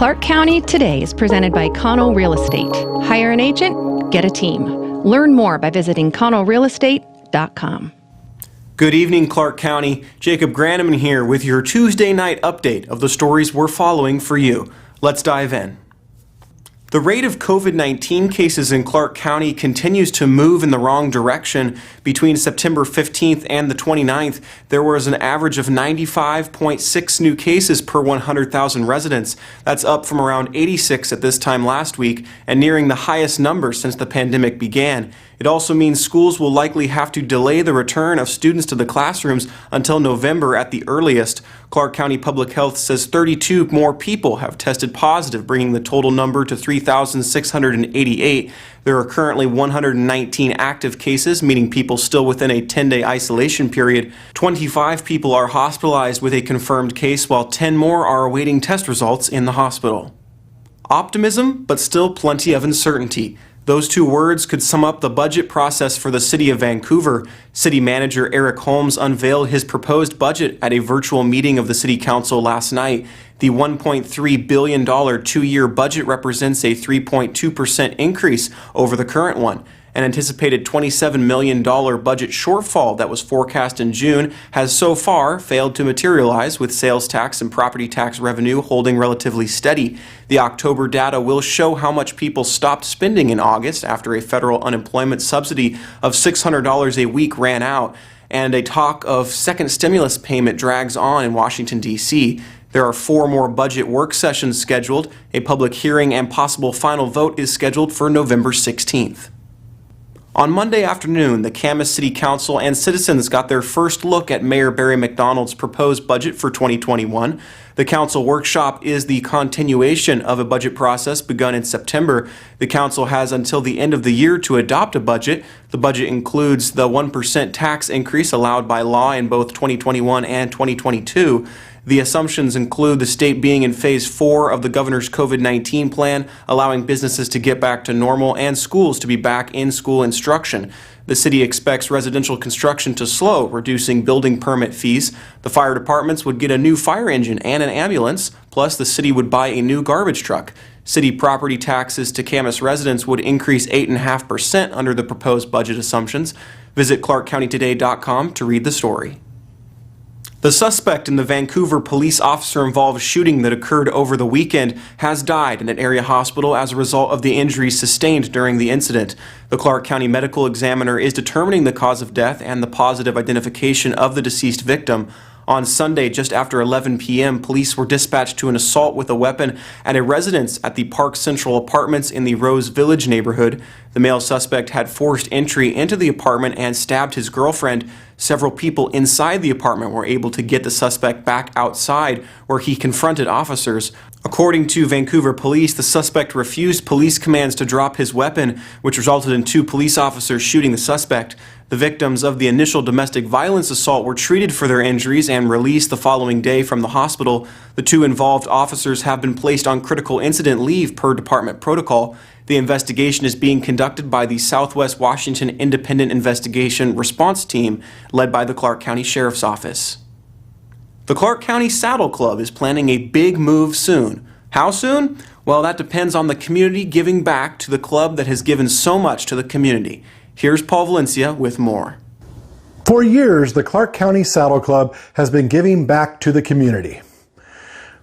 Clark County Today is presented by Connell Real Estate. Hire an agent, get a team. Learn more by visiting connellrealestate.com. Good evening, Clark County. Jacob Granneman here with your Tuesday night update of the stories we're following for you. Let's dive in. The rate of COVID-19 cases in Clark County continues to move in the wrong direction. Between September 15th and the 29th, there was an average of 95.6 new cases per 100,000 residents. That's up from around 86 at this time last week and nearing the highest number since the pandemic began. It also means schools will likely have to delay the return of students to the classrooms until November at the earliest. Clark County Public Health says 32 more people have tested positive, bringing the total number to 3,688. There are currently 119 active cases, meaning people still within a 10-day isolation period. 25 people are hospitalized with a confirmed case, while 10 more are awaiting test results in the hospital. Optimism, but still plenty of uncertainty. Those two words could sum up the budget process for the city of Vancouver. City manager Eric Holmes unveiled his proposed budget at a virtual meeting of the city council last night. The $1.3 billion two-year budget represents a 3.2% increase over the current one. An anticipated $27 million budget shortfall that was forecast in June has so far failed to materialize, with sales tax and property tax revenue holding relatively steady. The October data will show how much people stopped spending in August after a federal unemployment subsidy of $600 a week ran out, and a talk of second stimulus payment drags on in Washington, D.C. There are 4 more budget work sessions scheduled. A public hearing and possible final vote is scheduled for November 16th. On Monday afternoon, the Camas City Council and citizens got their first look at Mayor Barry McDonald's proposed budget for 2021. The council workshop is the continuation of a budget process begun in September. The council has until the end of the year to adopt a budget. The budget includes the 1% tax increase allowed by law in both 2021 and 2022. The assumptions include the state being in phase 4 of the governor's COVID-19 plan, allowing businesses to get back to normal and schools to be back in school instruction. The city expects residential construction to slow, reducing building permit fees. The fire departments would get a new fire engine and an ambulance, plus the city would buy a new garbage truck. City property taxes to Camas residents would increase 8.5% under the proposed budget assumptions. Visit clarkcountytoday.com to read the story. The suspect in the Vancouver police officer-involved shooting that occurred over the weekend has died in an area hospital as a result of the injuries sustained during the incident. The Clark County Medical Examiner is determining the cause of death and the positive identification of the deceased victim. On Sunday, just after 11 p.m., police were dispatched to an assault with a weapon at a residence at the Park Central Apartments in the Rose Village neighborhood. The male suspect had forced entry into the apartment and stabbed his girlfriend. Several people inside the apartment were able to get the suspect back outside, where he confronted officers. According to Vancouver police, the suspect refused police commands to drop his weapon, which resulted in 2 police officers shooting the suspect. The victims of the initial domestic violence assault were treated for their injuries and released the following day from the hospital. The 2 involved officers have been placed on critical incident leave per department protocol. The investigation is being conducted by the Southwest Washington Independent Investigation Response Team, led by the Clark County Sheriff's Office. The Clark County Saddle Club is planning a big move soon. How soon? Well, that depends on the community giving back to the club that has given so much to the community. Here's Paul Valencia with more. For years, the Clark County Saddle Club has been giving back to the community.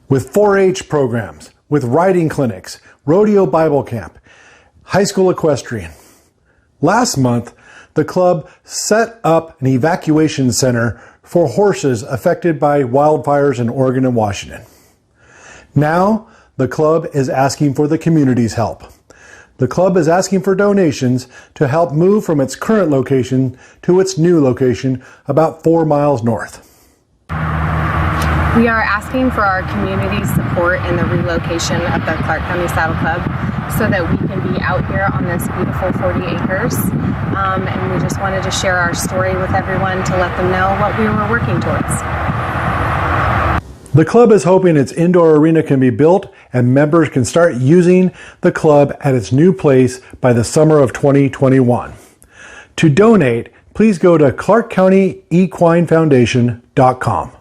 With 4-H programs, with riding clinics, rodeo Bible camp, high school equestrian. Last month, the club set up an evacuation center for horses affected by wildfires in Oregon and Washington. Now, the club is asking for the community's help. The club is asking for donations to help move from its current location to its new location about 4 miles north. We are asking for our community support in the relocation of the Clark County Saddle Club so that we can be out here on this beautiful 40 acres. And we just wanted to share our story with everyone to let them know what we were working towards. The club is hoping its indoor arena can be built and members can start using the club at its new place by the summer of 2021. To donate, please go to clarkcountyequinefoundation.com.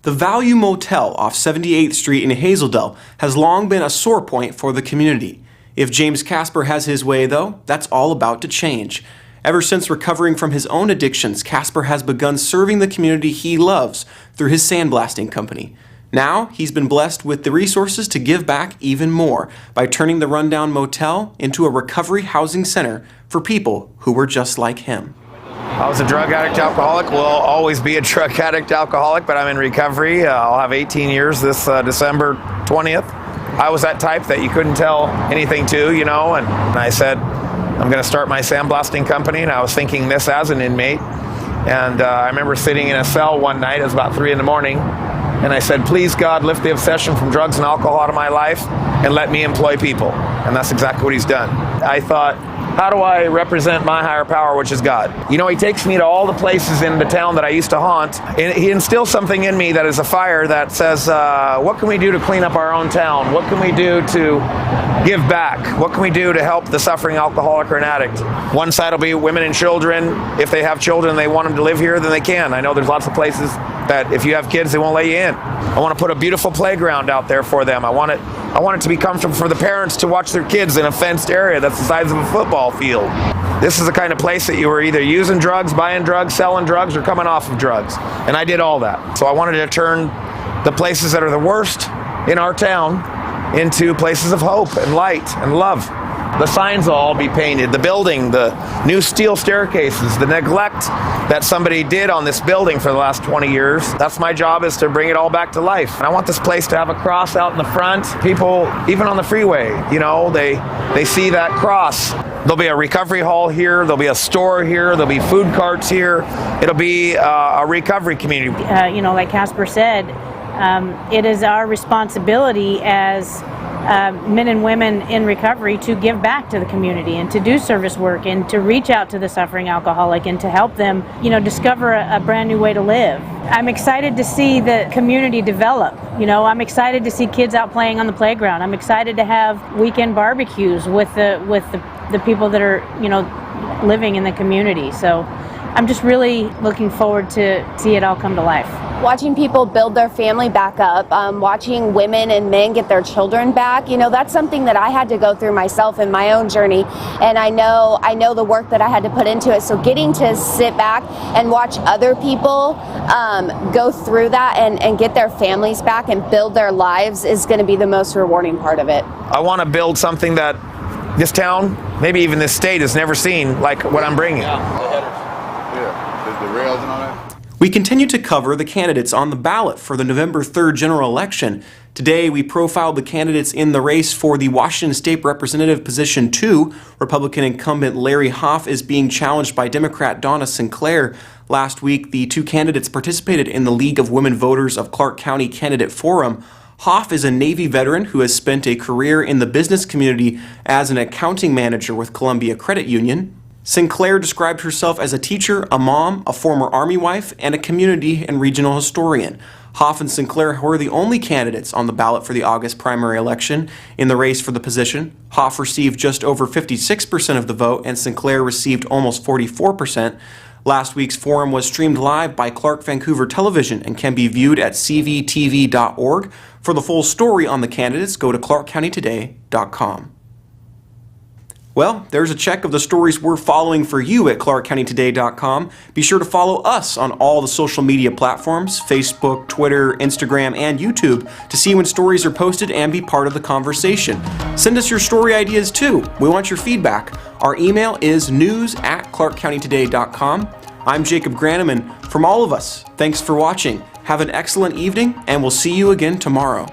The Value Motel off 78th Street in Hazeldale has long been a sore point for the community. If James Casper has his way, though, that's all about to change. Ever since recovering from his own addictions, Casper has begun serving the community he loves through his sandblasting company. Now, he's been blessed with the resources to give back even more by turning the rundown motel into a recovery housing center for people who were just like him. I was a drug addict alcoholic, will always be a drug addict alcoholic, but I'm in recovery. I'll have 18 years this December 20th. I was that type that you couldn't tell anything to, and I said, I'm going to start my sandblasting company, and I was thinking this as an inmate. And I remember sitting in a cell one night, it was about 3 a.m, and I said, please God, lift the obsession from drugs and alcohol out of my life and let me employ people. And that's exactly what he's done. I thought, how do I represent my higher power, which is God? He takes me to all the places in the town that I used to haunt. And he instills something in me that is a fire that says, what can we do to clean up our own town? What can we do to give back? What can we do to help the suffering alcoholic or an addict? One side will be women and children. If they have children and they want them to live here, then they can. I know there's lots of places that if you have kids, they won't let you in. I want to put a beautiful playground out there for them. I want it to be comfortable for the parents to watch their kids in a fenced area that's the size of a football field. This is the kind of place that you were either using drugs, buying drugs, selling drugs, or coming off of drugs. And I did all that. So I wanted to turn the places that are the worst in our town into places of hope and light and love. The signs will all be painted, the building, the new steel staircases, the neglect that somebody did on this building for the last 20 years. That's my job, is to bring it all back to life. And I want this place to have a cross out in the front. People, even on the freeway, they see that cross. There'll be a recovery hall here, there'll be a store here, there'll be food carts here. It'll be a recovery community. Like Casper said, it is our responsibility as men and women in recovery to give back to the community and to do service work and to reach out to the suffering alcoholic and to help them, discover a brand new way to live. I'm excited to see the community develop. I'm excited to see kids out playing on the playground. I'm excited to have weekend barbecues with the people that are, living in the community. So I'm just really looking forward to see it all come to life. Watching people build their family back up, watching women and men get their children back, that's something that I had to go through myself in my own journey, and I know the work that I had to put into it. So getting to sit back and watch other people go through that and get their families back and build their lives is going to be the most rewarding part of it. I want to build something that this town, maybe even this state, has never seen, like what I'm bringing. The rails and all that. We continue to cover the candidates on the ballot for the November 3rd general election. Today, we profiled the candidates in the race for the Washington State Representative position 2. Republican incumbent Larry Hoff is being challenged by Democrat Donna Sinclair. Last week, the two candidates participated in the League of Women Voters of Clark County Candidate Forum. Hoff is a Navy veteran who has spent a career in the business community as an accounting manager with Columbia Credit Union. Sinclair described herself as a teacher, a mom, a former Army wife, and a community and regional historian. Hoff and Sinclair were the only candidates on the ballot for the August primary election. In the race for the position, Hoff received just over 56% of the vote, and Sinclair received almost 44%. Last week's forum was streamed live by Clark Vancouver Television and can be viewed at cvtv.org. For the full story on the candidates, go to clarkcountytoday.com. Well, there's a check of the stories we're following for you at clarkcountytoday.com. Be sure to follow us on all the social media platforms, Facebook, Twitter, Instagram, and YouTube, to see when stories are posted and be part of the conversation. Send us your story ideas too. We want your feedback. Our email is news@clarkcountytoday.com. I'm Jacob Granum, and from all of us, thanks for watching. Have an excellent evening, and we'll see you again tomorrow.